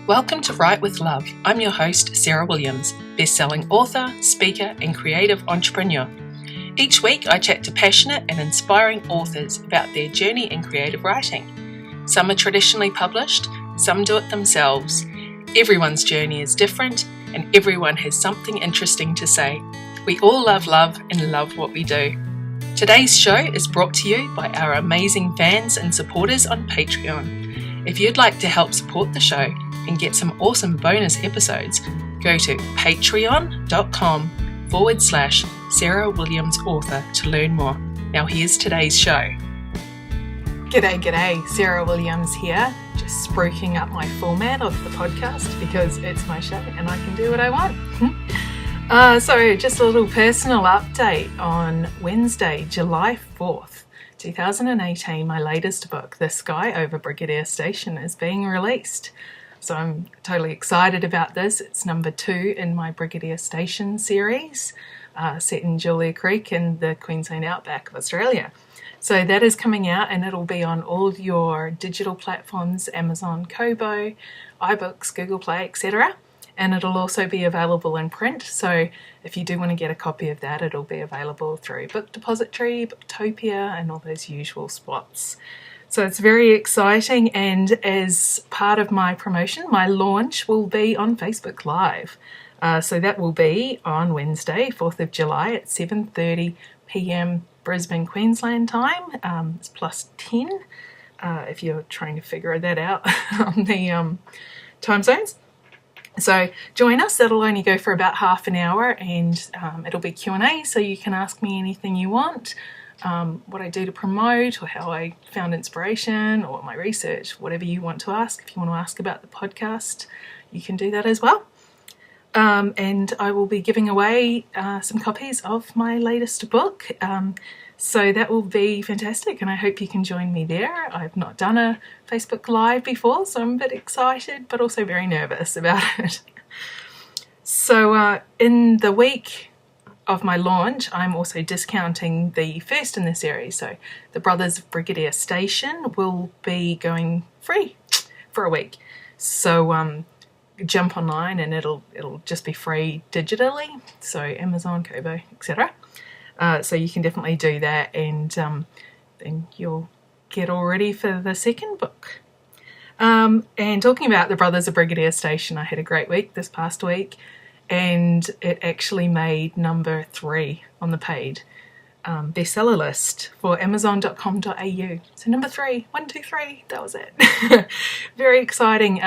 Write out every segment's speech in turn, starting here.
Welcome to Write with Love. I'm your host, Sarah Williams, best-selling author, speaker, and creative entrepreneur. Each week, I chat to passionate and inspiring authors about their journey in creative writing. Some are traditionally published, some do it themselves. Everyone's journey is different, and everyone has something interesting to say. We all love love and love what we do. Today's show is brought to you by our amazing fans and supporters on Patreon. If you'd like to help support the show and get some awesome bonus episodes, go to patreon.com/Sarah Williams Author to learn more. Now here's today's show. G'day, Sarah Williams here, just spruiking up my format of the podcast because it's my show and I can do what I want. So just a little personal update on Wednesday, July 4th, 2018, my latest book, The Sky Over Brigadier Station, is being released. So I'm totally excited about this. It's number 2 in my Brigadier Station series, set in Julia Creek in the Queensland outback of Australia. So that is coming out and it'll be on all your digital platforms, Amazon, Kobo, iBooks, Google Play, etc. And it'll also be available in print. So if you do want to get a copy of that, it'll be available through Book Depository, Booktopia, and all those usual spots. So it's very exciting, and as part of my promotion, my launch will be on Facebook Live. So that will be on Wednesday, 4th of July at 7:30 p.m. Brisbane, Queensland time. It's +10 if you're trying to figure that out on the time zones. So join us. That'll only go for about half an hour, and it'll be Q&A, so you can ask me anything you want. What I do to promote, or how I found inspiration, or my research, whatever you want to ask. If you want to ask about the podcast, you can do that as well. And I will be giving away some copies of my latest book. So that will be fantastic, and I hope you can join me there. I've not done a Facebook Live before, so I'm a bit excited, but also very nervous about it. So in the week of my launch, I'm also discounting the first in the series. So The Brothers of Brigadier Station will be going free for a week. So jump online and it'll just be free digitally. So Amazon, Kobo, etc. So you can definitely do that, and then you'll get all ready for the second book. And talking about The Brothers of Brigadier Station, I had a great week this past week, and it actually made number 3 on the paid bestseller list for amazon.com.au. So number 3, 1, 2, 3, that was it. Very exciting.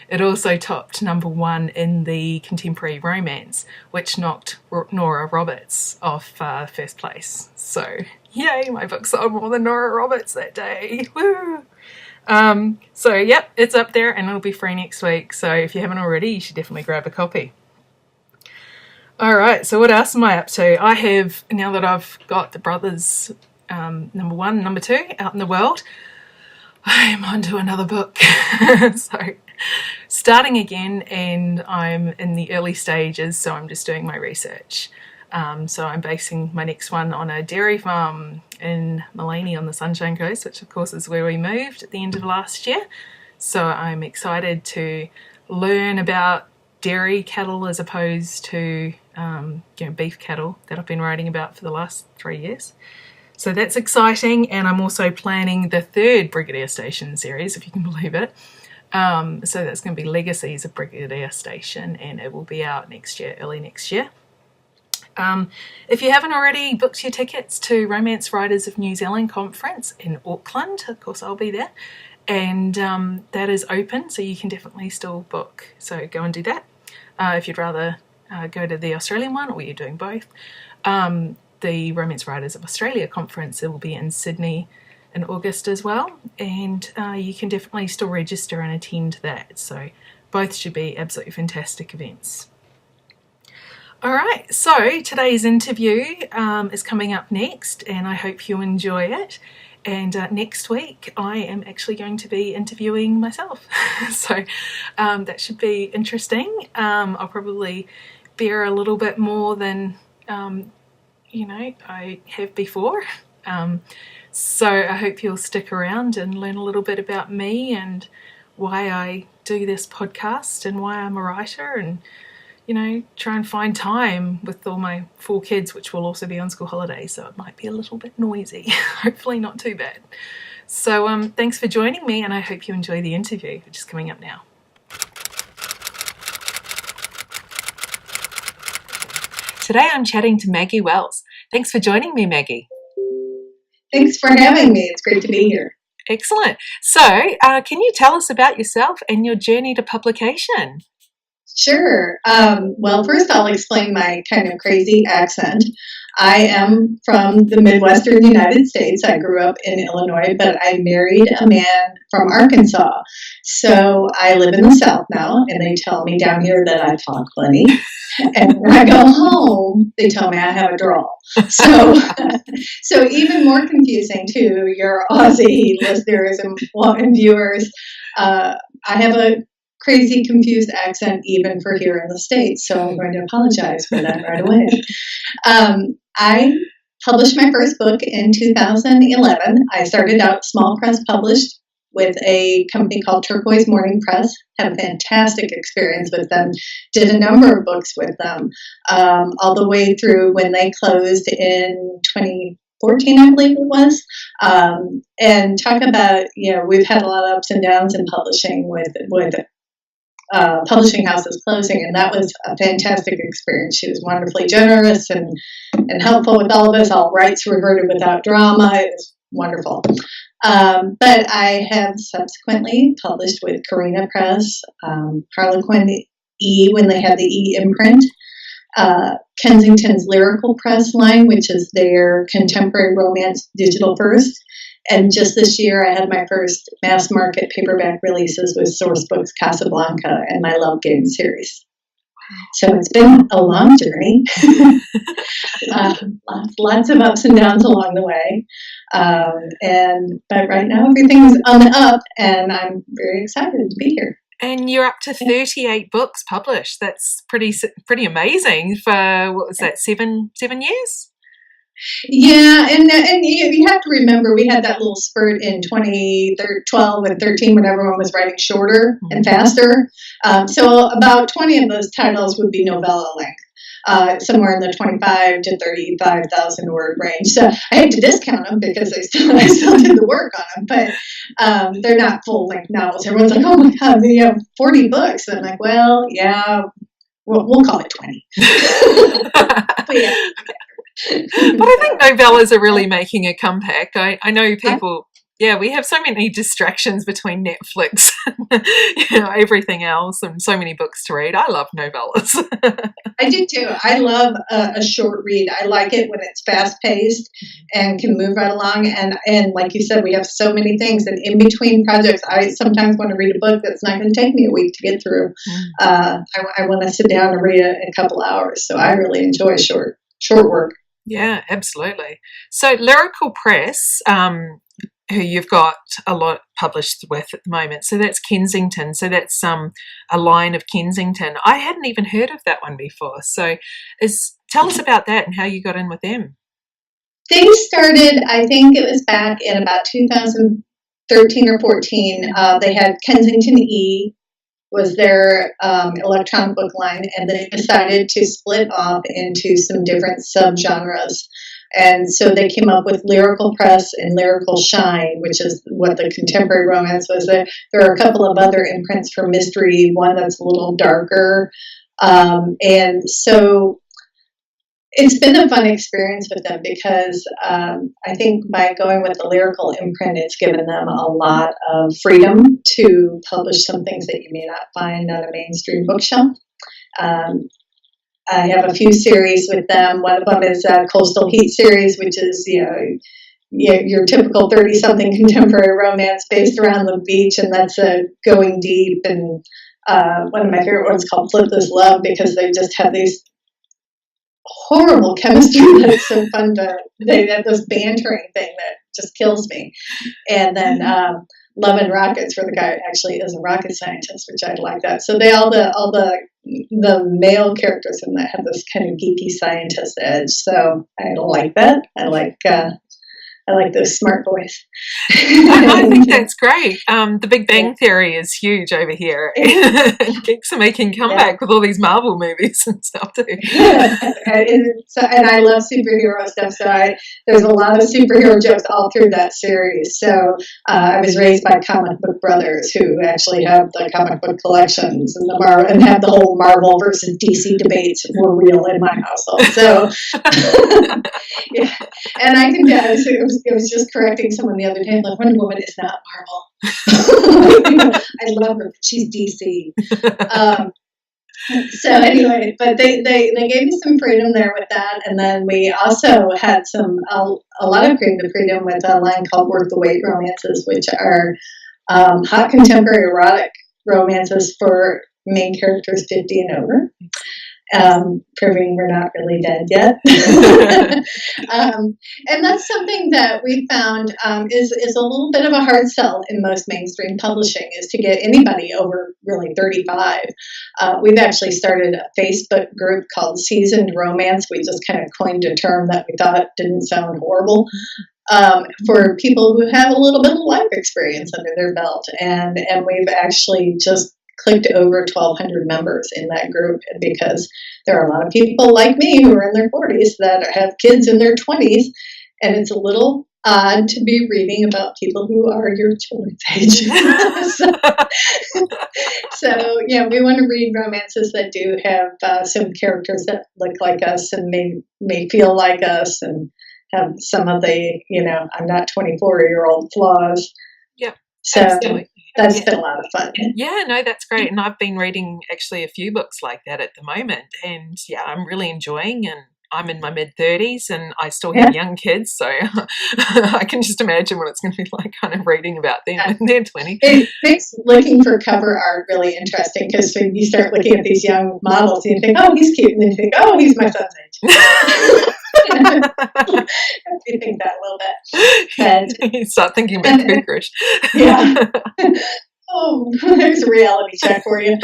It also topped number 1 in the contemporary romance, which knocked Nora Roberts off first place. So yay, my book sold more than Nora Roberts that day. Woo! So yep, it's up there and it'll be free next week. So if you haven't already, you should definitely grab a copy. All right, so what else am I up to? I have, now that I've got The Brothers number 1 and number 2 out in the world, I'm on to another book. So starting again, and I'm in the early stages, so I'm just doing my research. So I'm basing my next one on a dairy farm in Maleny on the Sunshine Coast, which of course is where we moved at the end of last year. So I'm excited to learn about dairy cattle as opposed to beef cattle that I've been writing about for the last 3 years. So that's exciting, and I'm also planning the 3rd Brigadier Station series, if you can believe it. So that's going to be Legacies of Brigadier Station, and it will be out next year, early next year. If you haven't already booked your tickets to Romance Writers of New Zealand conference in Auckland, of course I'll be there, and that is open, so you can definitely still book. So go and do that. If you'd rather go to the Australian one, or you're doing both. The Romance Writers of Australia conference, it will be in Sydney in August as well, and you can definitely still register and attend that. So both should be absolutely fantastic events. All right, so today's interview is coming up next, and I hope you enjoy it. And next week, I am actually going to be interviewing myself. So that should be interesting. I'll probably bear a little bit more than, I have before. So I hope you'll stick around and learn a little bit about me and why I do this podcast and why I'm a writer, and try and find time with all my 4 kids, which will also be on school holidays, so it might be a little bit noisy. Hopefully not too bad. So thanks for joining me, and I hope you enjoy the interview, which is coming up now. Today I'm chatting to Maggie Wells. Thanks for joining me, Maggie. Thanks for having me. It's great to be here. Excellent. So can you tell us about yourself and your journey to publication? Sure. Well, first I'll explain my kind of crazy accent. I am from the Midwestern United States. I grew up in Illinois, but I married a man from Arkansas. So I live in the South now, and they tell me down here that I talk funny. And when I go home, they tell me I have a drawl. So even more confusing to your Aussie listeners and viewers, I have a crazy, confused accent even for here in the States, so I'm going to apologize for that right away. I published my first book in 2011. I started out small press published with a company called Turquoise Morning Press. Had a fantastic experience with them. Did a number of books with them, all the way through when they closed in 2014, I believe it was. And talk about, we've had a lot of ups and downs in publishing with publishing houses closing, and that was a fantastic experience. She was wonderfully generous and helpful with all of us. All rights reverted without drama. It was wonderful. But I have subsequently published with Carina Press, Harlequin E when they had the E imprint, Kensington's Lyrical Press line, which is their contemporary romance digital first. And just this year, I had my first mass market paperback releases with Sourcebooks Casablanca and my Love Game series. So it's been a long journey, lots of ups and downs along the way. But right now, everything's on the up, and I'm very excited to be here. And you're up to 38 books published. That's pretty amazing for, what was that, 7 years? Yeah, and you have to remember we had that little spurt in 2012 and 13 when everyone was writing shorter and faster. So about 20 of those titles would be novella length, somewhere in the 25 to 35,000 word range. So I hate to discount them because I still did the work on them, but they're not full length novels. Everyone's like, oh my God, you have 40 books. And I'm like, well, yeah, we'll call it 20. But yeah. But I think novellas are really making a comeback. I know people, we have so many distractions between Netflix and everything else, and so many books to read. I love novellas. I do too. I love a short read. I like it when it's fast paced and can move right along. And like you said, we have so many things, and in between projects, I sometimes want to read a book that's not going to take me a week to get through. I want to sit down and read it in a couple hours. So I really enjoy short work. Yeah, absolutely. So Lyrical Press, who you've got a lot published with at the moment, so that's Kensington. So that's a line of Kensington. I hadn't even heard of that one before. So tell us about that and how you got in with them. They started, I think it was back in about 2013 or 14. They had Kensington E was their electronic book line, and they decided to split off into some different subgenres. And so they came up with Lyrical Press and Lyrical Shine, which is what the contemporary romance was. There are a couple of other imprints for mystery, one that's a little darker. And so it's been a fun experience with them because I think by going with the lyrical imprint, it's given them a lot of freedom to publish some things that you may not find on a mainstream bookshelf. I have a few series with them. One of them is a Coastal Heat series, which is your typical 30-something contemporary romance based around the beach, and that's going deep. And one of my favorite ones called Flip This Love, because they just have these horrible chemistry that is so fun they have this bantering thing that just kills me. And then Love and Rockets, where the guy actually is a rocket scientist, which I like that. So all the male characters in that have this kind of geeky scientist edge. So I like that. I like I like those smart boys. I think that's great. The Big Bang Theory is huge over here. Geeks are making comeback with all these Marvel movies and stuff too. And I love superhero stuff, so there's a lot of superhero jokes all through that series. So I was raised by comic book brothers who actually have the comic book collections and have the whole Marvel versus DC debates were real in my household. So yeah, and I can tell it was just correcting someone the other day. Like, Wonder Woman is not Marvel. I love her. She's DC. So anyway, but they gave me some freedom there with that, and then we also had a lot of creative freedom with a line called Worth the Wait romances, which are hot contemporary erotic romances for main characters 50 and over. Proving we're not really dead yet. And that's something that we found is a little bit of a hard sell in most mainstream publishing, is to get anybody over really 35. We've actually started a Facebook group called Seasoned Romance. We just kind of coined a term that we thought didn't sound horrible. For people who have a little bit of life experience under their belt. And we've actually just clicked over 1,200 members in that group, because there are a lot of people like me who are in their 40s that have kids in their 20s, and it's a little odd to be reading about people who are your children's age. So yeah, we want to read romances that do have some characters that look like us and may feel like us and have some of the, I'm not 24-year-old flaws. Yeah, so absolutely. That's been a lot of fun. Yeah, no, that's great. And I've been reading actually a few books like that at the moment. And yeah, I'm really enjoying, and I'm in my mid-30s and I still have young kids. So I can just imagine what it's going to be like kind of reading about them in their 20s. It makes looking for cover art really interesting, because when you start looking at these young models and you think, oh, he's cute. And then you think, oh, he's my son's age. You think that a little bit. And you start thinking about cougarish. Yeah. Oh, there's a reality check for you.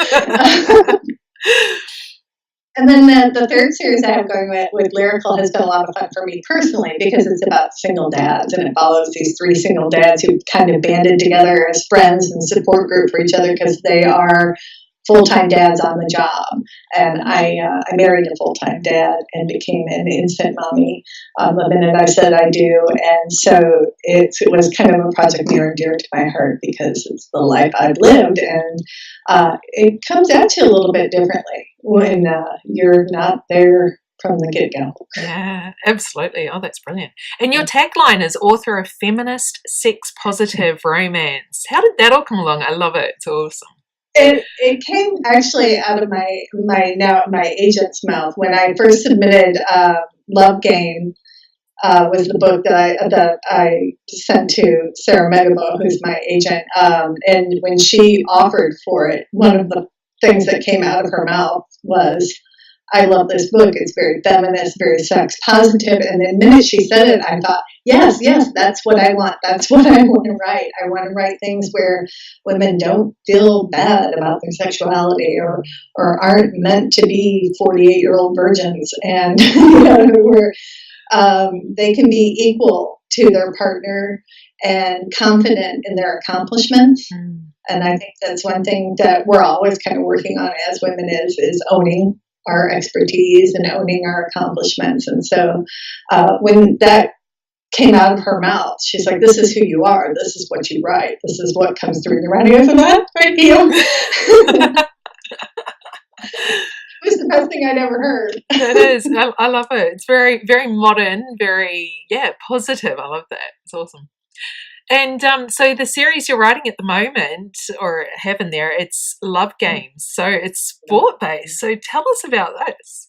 And then the third series I have going with Lyrical has been a lot of fun for me personally, because it's about single dads, and it follows these 3 single dads who kind of banded together as friends and support group for each other, because they are full-time dads on the job. And I married a full-time dad and became an infant mommy the minute I said I do. And so it was kind of a project near and dear to my heart, because it's the life I've lived. And it comes at you a little bit differently when you're not there from the get-go. Yeah, absolutely. Oh, that's brilliant. And your tagline is author of feminist, sex-positive romance. How did that all come along? I love it. It's awesome. It came actually out of my agent's mouth when I first submitted Love Game. Was the book that I sent to Sarah Megabo, who's my agent, and when she offered for it, one of the things that came out of her mouth was, I love this book. It's very feminist, very sex positive. And the minute she said it, I thought, yes, that's what I want. That's what I want to write. I want to write things where women don't feel bad about their sexuality, or aren't meant to be 48-year-old virgins, and where they can be equal to their partner and confident in their accomplishments. And I think that's one thing that we're always kind of working on as women is owning our expertise and owning our accomplishments. And so when that came out of her mouth, she's like, this is who you are. This is what you write. This is what comes through the writing. I said, thank you. It was the best thing I'd ever heard. It is. I love it. It's very, very modern, very, positive. I love that. It's awesome. And so the series you're writing at the moment, or have in there, it's Love Games. So it's sport-based. So tell us about this.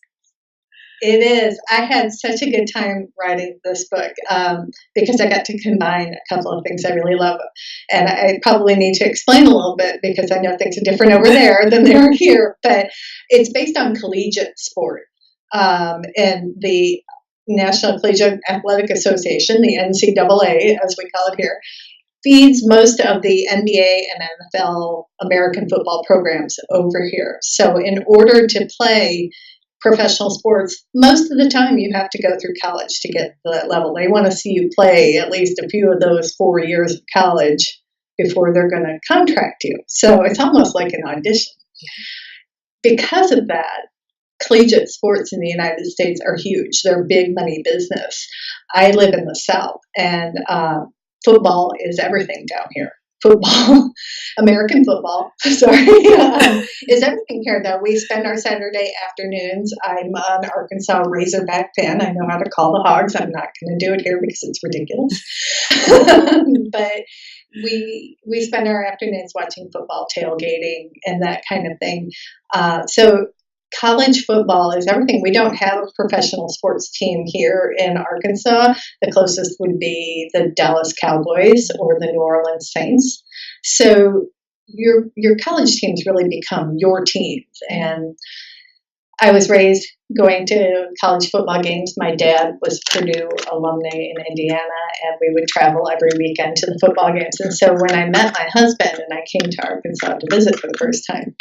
It is. I had such a good time writing this book because I got to combine a couple of things I really love. And I probably need to explain a little bit, because I know things are different over there than they are here. But it's based on collegiate sport. And the National Collegiate Athletic Association, the NCAA, as we call it here, feeds most of the NBA and NFL American football programs over here. So in order to play professional sports, most of the time you have to go through college to get to that level. They want to see you play at least a few of those 4 years of college before they're going to contract you. So it's almost like an audition. Because of that, collegiate sports in the United States are huge. They're big money business. I live in the South, and football is everything down here. Football, American football, sorry, is everything here, though. We spend our Saturday afternoons. I'm an Arkansas Razorback fan. I know how to call the Hogs. I'm not going to do it here because it's ridiculous. But we spend our afternoons watching football, tailgating, and that kind of thing. So college football is everything. We don't have a professional sports team here in Arkansas. The closest would be the Dallas Cowboys or the New Orleans Saints. So your college teams really become your teams. And I was raised going to college football games. My dad was Purdue alumni in Indiana, and we would travel every weekend to the football games. And so when I met my husband and I came to Arkansas to visit for the first time,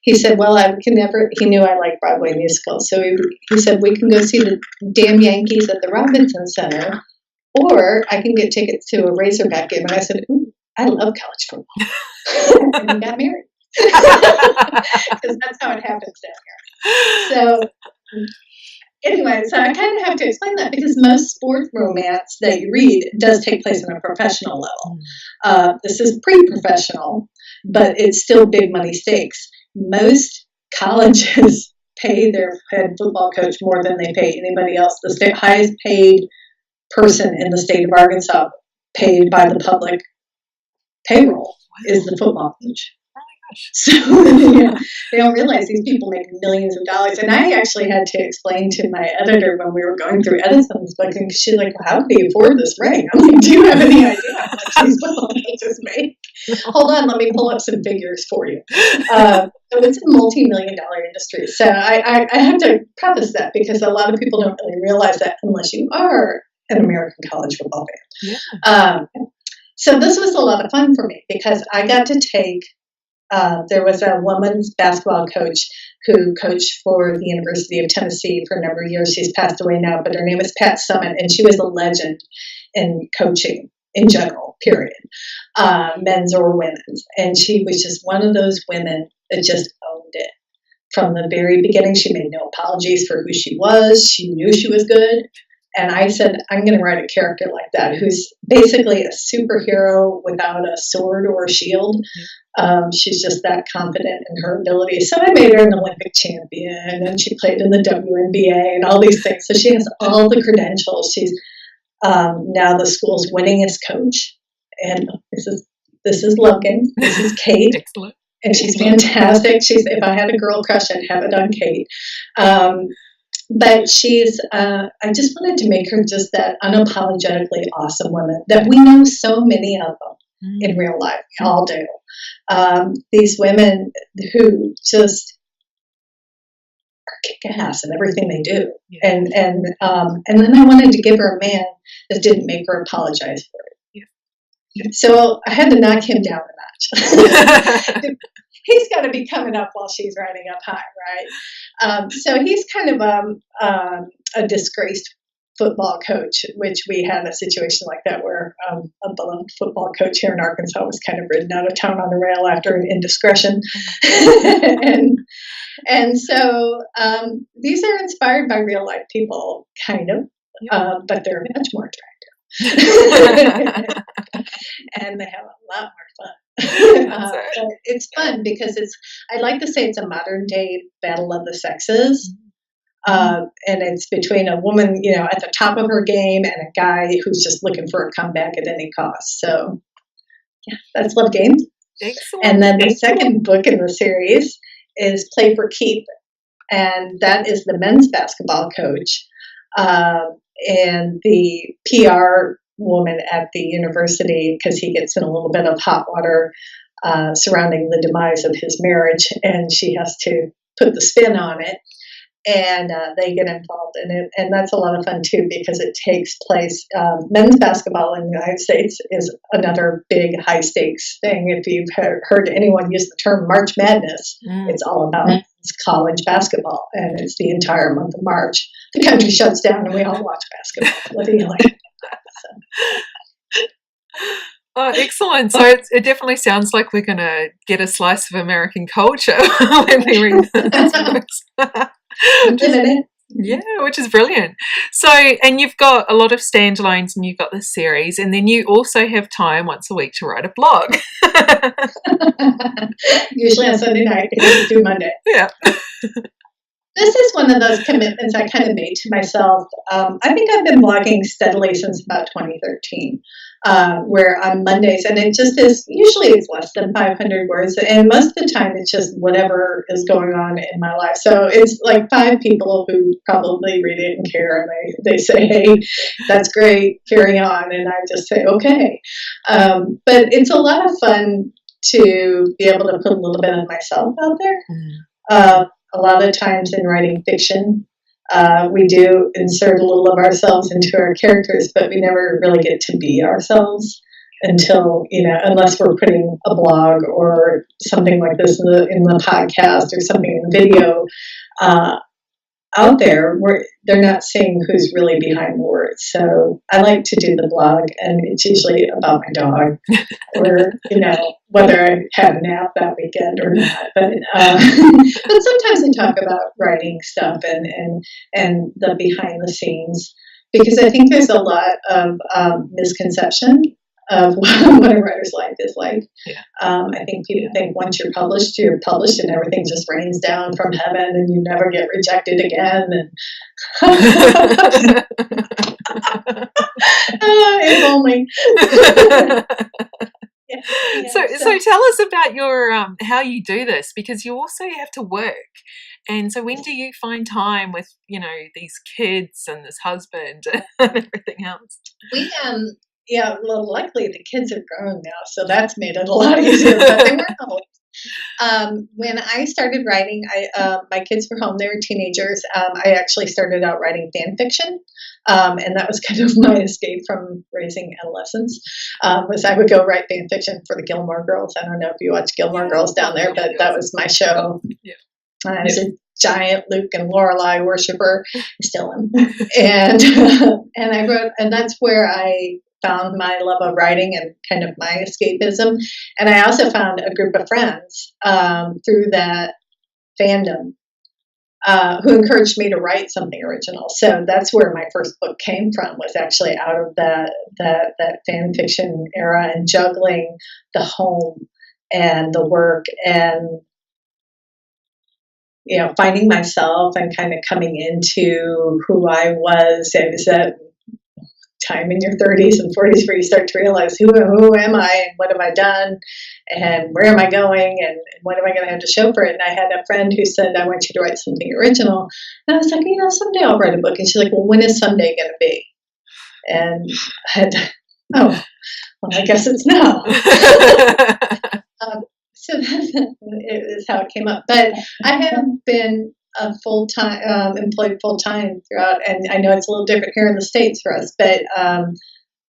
he said, well, he knew I liked Broadway musicals. So he said, we can go see the damn Yankees at the Robinson Center, or I can get tickets to a Razorback game. And I said, ooh, I love college football. And we got married. Because that's how it happens down here. So anyway, so I kind of have to explain that because most sports romance that you read does take place on a professional level. This is pre-professional, but it's still big money stakes. Most colleges pay their head football coach more than they pay anybody else. The highest paid person in the state of Arkansas, paid by the public payroll, is the football coach. So they don't realize these people make millions of dollars. And I actually had to explain to my editor when we were going through Edison's book, and she's like, well, how do they afford this ring? I'm like, do you have any idea how much these football coaches make? Hold on, let me pull up some figures for you. So it's a multi-million-dollar industry. So I have to preface that because a lot of people don't really realize that unless you are an American college football fan. Yeah. So this was a lot of fun for me because I got to take there was a women's basketball coach who coached for the University of Tennessee for a number of years. She's passed away now, but her name is Pat Summitt, and she was a legend in coaching in general, period, men's or women's. And she was just one of those women that just owned it. From the very beginning, she made no apologies for who she was. She knew she was good. And I said, I'm going to write a character like that, who's basically a superhero without a sword or a shield. She's just that confident in her ability. So I made her an Olympic champion, and she played in the WNBA and all these things. So she has all the credentials. She's now the school's winningest coach. And this is Logan. This is Kate. Excellent. And she's fantastic. If I had a girl crush, I'd have it on Kate. But she's, I just wanted to make her just that unapologetically awesome woman that we know so many of them in real life. We all do. These women who just are kick-ass in everything they do. Yeah. And then I wanted to give her a man that didn't make her apologize for it. Yeah. So I had to knock him down a notch. He's got to be coming up while she's riding up high, right? So he's kind of a disgraced football coach, which we had a situation like that where a beloved football coach here in Arkansas was kind of ridden out of town on a rail after an indiscretion. and so these are inspired by real life people, kind of, but they're much more attractive. And they have a lot more fun. It's fun because I like to say it's a modern day battle of the sexes. And it's between a woman, at the top of her game and a guy who's just looking for a comeback at any cost. So yeah, that's Love Games. Excellent. And then the second book in the series is Play for Keep. And that is the men's basketball coach. And the PR woman at the university, because he gets in a little bit of hot water surrounding the demise of his marriage, and she has to put the spin on it, and they get involved in it, and that's a lot of fun too because it takes place. Men's basketball in the United States is another big high stakes thing. If you've heard anyone use the term March Madness, it's all about It's college basketball, and it's the entire month of March. The country shuts down, and we all watch basketball. What do you like? So. Oh, excellent. So it definitely sounds like we're going to get a slice of American culture when we read those books. Yeah, which is brilliant. So, and you've got a lot of standalones and you've got the series, and then you also have time once a week to write a blog. Usually on Sunday night, because we do Monday. Yeah. This is one of those commitments I kind of made to myself. I think I've been blogging steadily since about 2013, where on Mondays, and it just is, usually it's less than 500 words, and most of the time it's just whatever is going on in my life. So it's like 5 people who probably read it and care, and they say, hey, that's great, carry on, and I just say, okay. But it's a lot of fun to be able to put a little bit of myself out there. A lot of times in writing fiction, we do insert a little of ourselves into our characters, but we never really get to be ourselves until, unless we're putting a blog or something like this in the podcast or something in the video out there, where they're not seeing who's really behind the words. So I like to do the blog, and it's usually about my dog or, whether I had a nap that weekend or not. But sometimes I talk about writing stuff and the behind the scenes, because I think there's a lot of misconception of what a writer's life is like. Yeah. I think people think once you're published and everything just rains down from heaven and you never get rejected again. And if only. So tell us about your how you do this, because you also have to work. And so when do you find time with, these kids and this husband and everything else? Yeah, well, luckily the kids are grown now, so that's made it a lot easier, but they weren't always. When I started writing, my kids were home, they were teenagers. I actually started out writing fan fiction, and that was kind of my escape from raising adolescents, was I would go write fan fiction for the Gilmore Girls. I don't know if you watch Gilmore Girls down there, but that was my show. Yeah. I was a giant Luke and Lorelai worshiper, still am. And I wrote, and that's where I found my love of writing and kind of my escapism. And I also found a group of friends through that fandom who encouraged me to write something original. So that's where my first book came from, was actually out of that fan fiction era, and juggling the home and the work and finding myself and kind of coming into who I was. It was that time in your 30s and 40s where you start to realize who am I and what have I done and where am I going and what am I going to have to show for it. And I had a friend who said, I want you to write something original. And I was like, someday I'll write a book. And she's like, well, when is someday going to be? And I guess it's now. So it is how it came up. But I have been employed full-time throughout, and I know it's a little different here in the States for us, but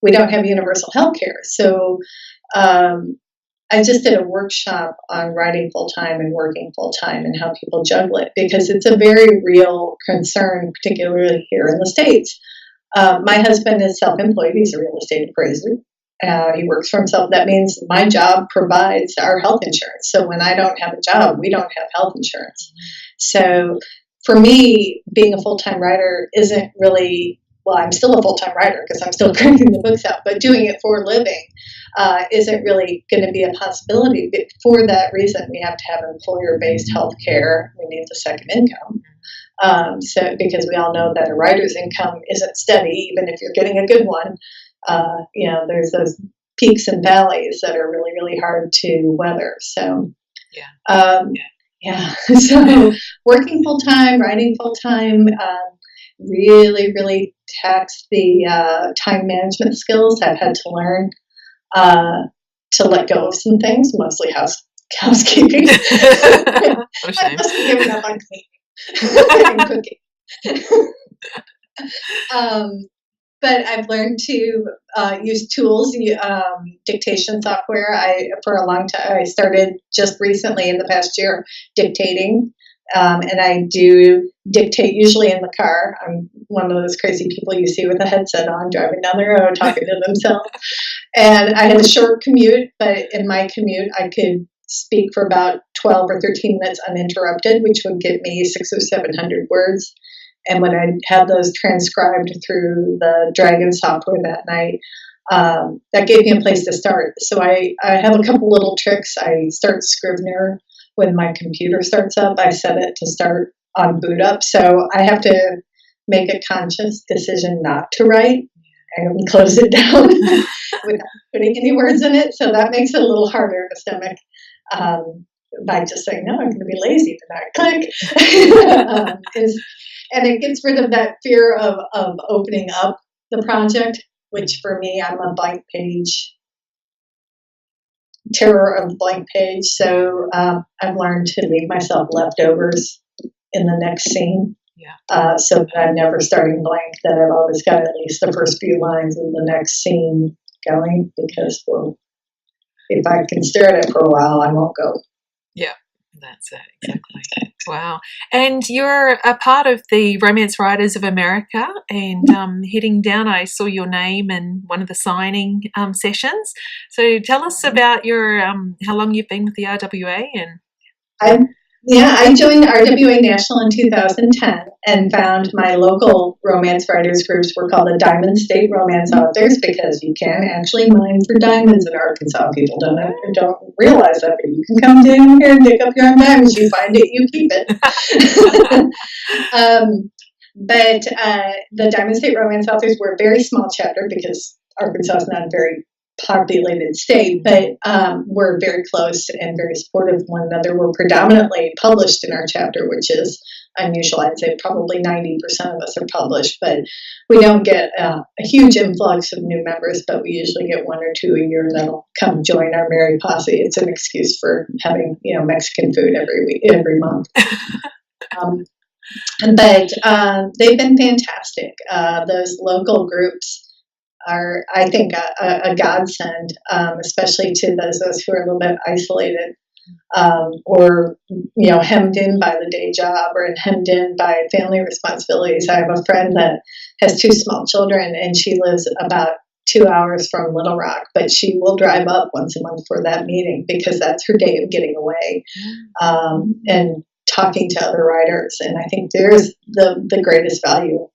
we don't have universal health care. So I just did a workshop on writing full-time and working full-time and how people juggle it, because it's a very real concern, particularly here in the States. My husband is self-employed. He's a real estate appraiser. He works for himself. That means my job provides our health insurance. So when I don't have a job, we don't have health insurance. So for me, being a full-time writer isn't really, well, I'm still a full-time writer because I'm still cranking the books out, but doing it for a living isn't really going to be a possibility. But for that reason, we have to have employer-based health care. We need the second income. So because we all know that a writer's income isn't steady, even if you're getting a good one. There's those peaks and valleys that are really, really hard to weather. So, so working full time, writing full time, really, really taxed the time management skills I've had to learn to let go of some things, mostly housekeeping. I must be giving up on cleaning and cooking. But I've learned to use tools, dictation software. For a long time, I started just recently in the past year dictating and I do dictate usually in the car. I'm one of those crazy people you see with a headset on driving down the road talking to themselves. And I had a short commute, but in my commute, I could speak for about 12 or 13 minutes uninterrupted, which would get me 600 or 700 words. And when I had those transcribed through the Dragon software that night, that gave me a place to start. So I have a couple little tricks. I start Scrivener when my computer starts up. I set it to start on boot up. So I have to make a conscious decision not to write and close it down without putting any words in it. So that makes it a little harder to stomach by just saying, no, I'm going to be lazy tonight. Click. And it gets rid of that fear of opening up the project, which for me, I'm a blank page, terror of the blank page. So I've learned to leave myself leftovers in the next scene. Yeah. So that I'm never starting blank, that I've always got at least the first few lines of the next scene going, because, well, if I can stare at it for a while, I won't go. Yeah, that's it, exactly. Wow. And you're a part of the Romance Writers of America, and heading down, I saw your name in one of the signing sessions. So tell us about your how long you've been with the RWA. And I joined RWA National in 2010 and found my local romance writers groups were called the Diamond State Romance Authors, because you can actually mine for diamonds in Arkansas. People don't realize that, but you can come down here and dig up your own diamonds. You find it, you keep it. But the Diamond State Romance Authors were a very small chapter, because Arkansas is not a very populated state, but we're very close and very supportive of one another. We're predominantly published in our chapter, which is unusual. I'd say probably 90% of us are published, but we don't get a huge influx of new members, but we usually get one or two a year that'll come join our merry posse. It's an excuse for having, Mexican food every month. But they've been fantastic. Those local groups are, I think, a godsend, especially to those of us who are a little bit isolated, or hemmed in by the day job, or hemmed in by family responsibilities. I have a friend that has two small children, and she lives about 2 hours from Little Rock, but she will drive up once a month for that meeting, because that's her day of getting away and talking to other writers. And I think there's the greatest value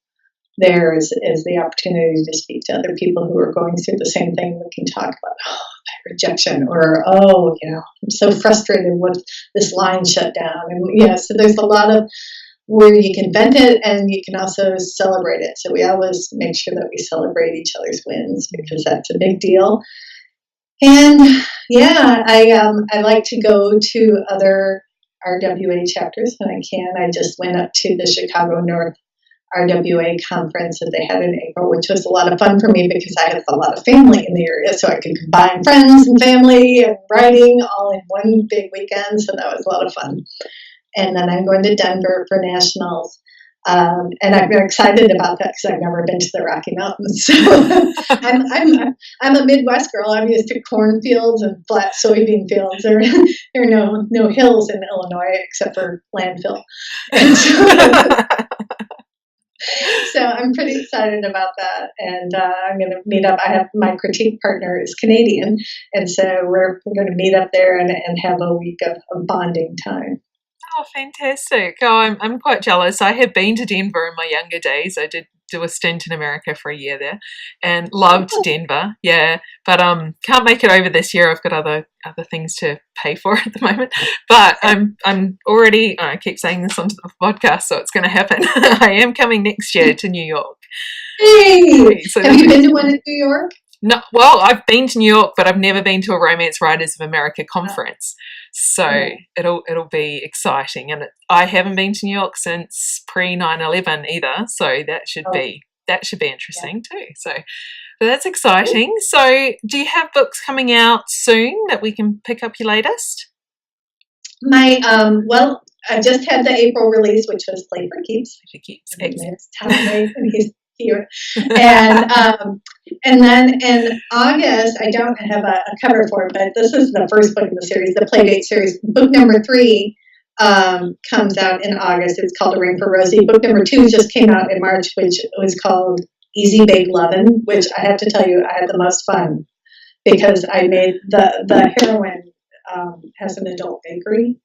there is the opportunity to speak to other people who are going through the same thing. We can talk about, that rejection, or, I'm so frustrated with this line shut down. And so there's a lot of where you can vent it, and you can also celebrate it. So we always make sure that we celebrate each other's wins, because that's a big deal. And I like to go to other RWA chapters when I can. I just went up to the Chicago North RWA conference that they had in April, which was a lot of fun for me, because I have a lot of family in the area, so I could combine friends and family and writing all in one big weekend. So that was a lot of fun. And then I'm going to Denver for nationals, and I'm very excited about that, because I've never been to the Rocky Mountains. So I'm a Midwest girl. I'm used to cornfields and flat soybean fields. There are no hills in Illinois except for landfill. And so I'm pretty excited about that, and I'm going to meet up. I have my critique partner is Canadian, and so we're going to meet up there and have a week of bonding time. Oh, fantastic. Oh, I'm quite jealous. I had been to Denver in my younger days. I did do a stint in America for a year there and loved Denver. Yeah, but can't make it over this year. I've got other things to pay for at the moment. But I'm already, I keep saying this on the podcast, so it's going to happen. I am coming next year to New York. Hey! So have you been to one in New York? No, well, I've been to New York, but I've never been to a Romance Writers of America conference. So it'll be exciting. And I haven't been to New York since pre-9/11 either. So that should be interesting too. So that's exciting. So do you have books coming out soon that we can pick up your latest? My I just had the April release, which was Play for Keeps. Play for Keeps. It's time, and he's here. And then in August, I don't have a cover for it, but this is the first book in the series, the Playdate series. Book number 3 comes out in August. It's called A Ring for Rosie. Book number 2 just came out in March, which was called Easy Bake Lovin', which I have to tell you, I had the most fun because I made the heroine has an adult bakery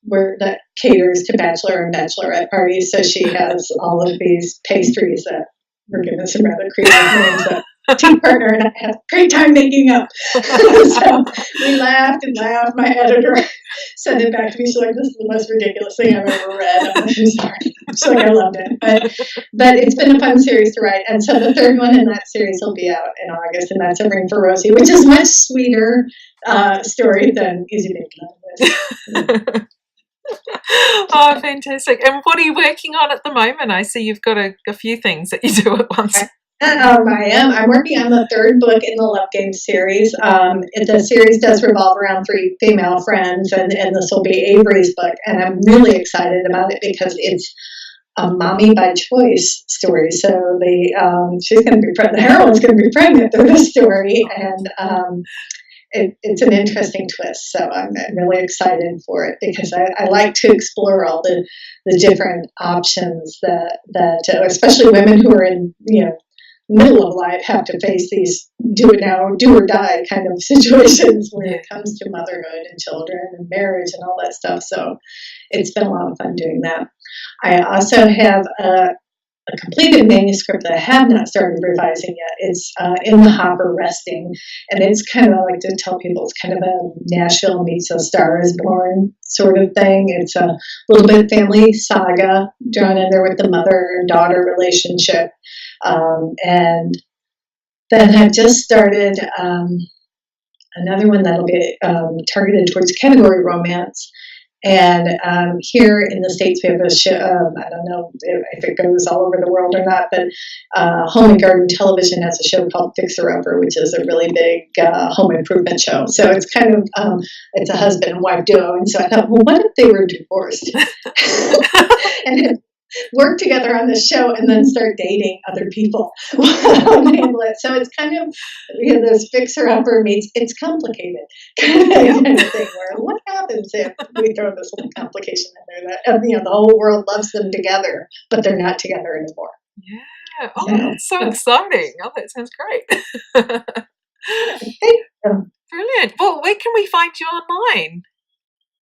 that caters to bachelor and bachelorette parties. So she has all of these pastries that were given some rather creative names that tea partner and I had a great time making up. So we laughed and laughed. My editor sent it back to me. She's like, this is the most ridiculous thing I've ever read. I'm sorry. She's like, I loved it. But it's been a fun series to write. And so the third one in that series will be out in August, and that's A Ring for Rosie, which is a much sweeter story than Easy Bake Love. Oh, fantastic. And what are you working on at the moment? I see you've got a few things that you do at once. I am. I'm working on the third book in the Love Games series. The series does revolve around 3 female friends, and this will be Avery's book. And I'm really excited about it because it's a mommy by choice story. So the heroine's going to be pregnant through the story, and it's an interesting twist. So I'm really excited for it because I like to explore all the different options that especially women who are in middle of life have to face these do it now, do or die kind of situations when it comes to motherhood and children and marriage and all that stuff. So it's been a lot of fun doing that. I also have a completed manuscript that I have not started revising yet. It's in the hopper resting, and it's kind of, I like to tell people, it's kind of a Nashville meets A Star Is Born sort of thing. It's a little bit family saga drawn in there with the mother and daughter relationship. And then I've just started another one that'll be targeted towards category romance. And here in the States, we have a show, I don't know if it goes all over the world or not, but Home and Garden Television has a show called Fixer Upper, which is a really big home improvement show. So it's kind of, it's a husband and wife duo. And so I thought, well, what if they were divorced? And work together on the show and then start dating other people. So it's kind of, this fixer-upper meets it's complicated kind of thing where what happens if we throw this little complication in there that the whole world loves them together, but they're not together anymore. Yeah. Oh, that's so exciting. Oh, that sounds great. Thank you. Brilliant. Well, where can we find you online?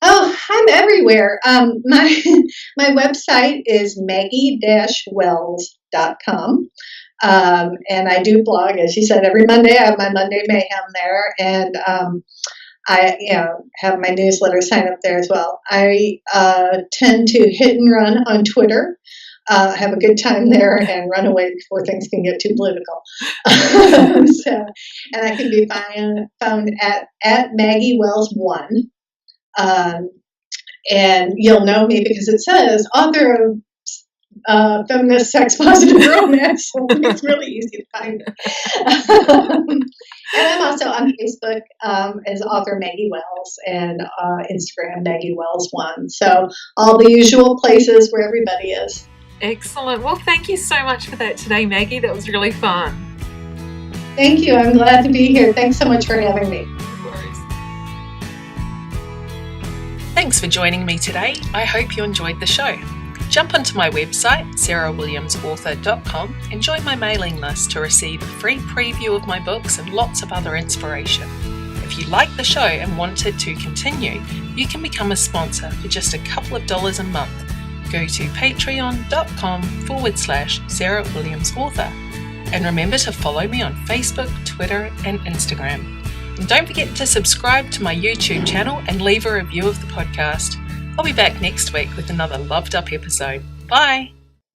Oh, I'm everywhere. My website is maggie-wells.com. And I do blog, as you said, every Monday. I have my Monday Mayhem there, and I have my newsletter sign up there as well. I tend to hit and run on Twitter, have a good time there, and run away before things can get too political. And I can be found at Maggie Wells 1. And you'll know me because it says author of feminist sex positive romance. So it's really easy to find. And I'm also on Facebook as author Maggie Wells, and Instagram Maggie Wells 1. So all the usual places where everybody is. Excellent. Well, thank you so much for that today, Maggie. That was really fun. Thank you. I'm glad to be here. Thanks so much for having me. Thanks for joining me today. I hope you enjoyed the show. Jump onto my website, sarahwilliamsauthor.com, and join my mailing list to receive a free preview of my books and lots of other inspiration. If you like the show and want it to continue, you can become a sponsor for just a couple of dollars a month. Go to patreon.com/sarahwilliamsauthor. And remember to follow me on Facebook, Twitter, and Instagram. And don't forget to subscribe to my YouTube channel and leave a review of the podcast. I'll be back next week with another loved up episode. Bye!